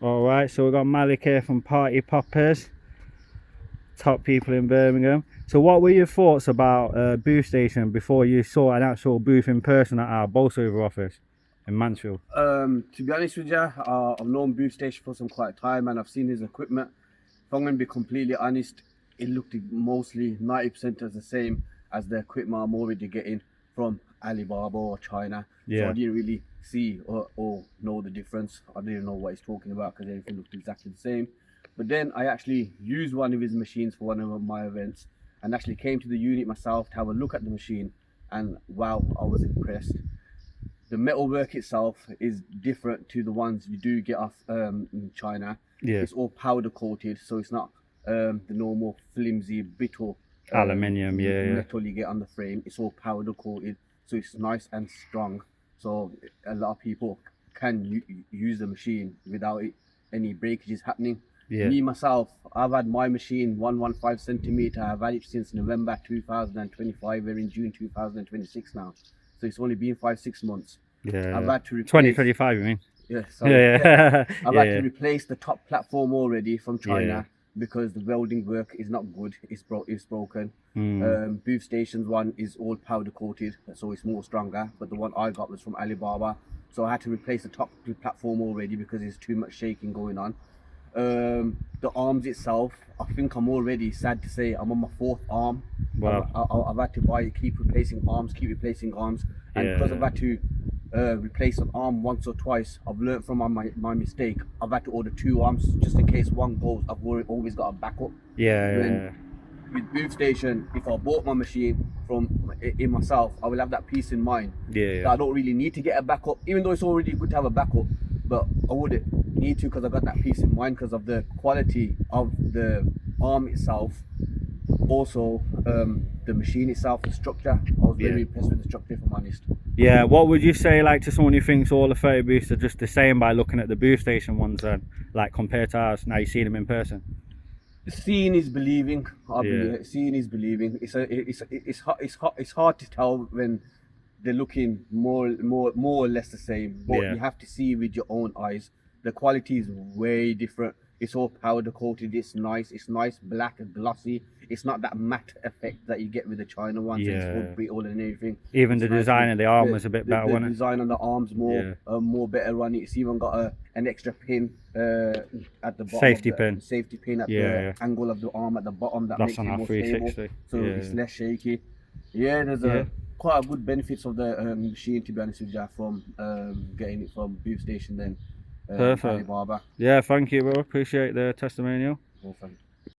Alright, so we've got Malik here from Party Popperz, top people in Birmingham. So what were your thoughts about Boothstation before you saw an actual booth in person at our Bolsover office in Mansfield? To be honest with you, I've known Boothstation for some quite time and I've seen his equipment. If I'm going to be completely honest, it looked mostly 90% as the same as the equipment I'm already getting from Alibaba or China. Yeah. So I didn't really see or know the difference. I didn't know what he's talking about because everything looked exactly the same. But then I actually used one of his machines for one of my events and actually came to the unit myself to have a look at the machine, and wow, I was impressed. The metalwork itself is different to the ones you do get off in China. Yeah. It's all powder coated, so it's not the normal flimsy brittle Aluminium, metal you get on the frame. It's all powder coated, so it's nice and strong. So a lot of people can use the machine without any breakages happening. Yeah. Me myself, I've had my machine 115 centimeter. I've had it since November 2025. We're in June 2026 now, so it's only been 5-6 months. Yeah. I've had to replace 2025, you mean? Yeah, sorry. Yeah. I've had to replace the top platform already from China because the welding work is not good. It's broken. Boothstation's one is all powder coated, so it's more stronger. But the one I got was from Alibaba, so I had to replace the top platform already because there's too much shaking going on. The arms itself, I think I'm already, sad to say, I'm on my 4th arm. Wow. I've had to buy it, keep replacing arms, and because I've had to replace an arm once or twice, I've learned from my mistake. I've had to order 2 arms just in case one goes. I've always got a backup. With Boothstation, if I bought my machine from in myself, I will have that peace in mind that I don't really need to get a backup, even though it's already good to have a backup, but I wouldn't need to because I got that peace in mind because of the quality of the arm itself. Also, the machine itself, the structure, I was very impressed with the structure, if I'm honest. Yeah, what would you say like to someone who thinks all the photo booths are just the same by looking at the Boothstation ones then, like compared to ours, now you've seen them in person? Seeing is believing. I believe seeing is believing. It's hard to tell when they're looking more or less the same, but you have to see with your own eyes. The quality is way different. It's all powder coated. It's nice black and glossy. It's not that matte effect that you get with the China ones. It's all brittle and everything. Even the design of the arm was a bit better, wasn't it? The design on the arms more better on it. It's even got an extra pin at the bottom. Safety pin at the angle of the arm at the bottom that makes it more stable. So it's less shaky. Yeah, there's quite a good benefits of the machine, to be honest with you, from getting it from Boothstation then. Perfect. Alibaba. Yeah, thank you, bro. Appreciate the testimonial. Well, thank you.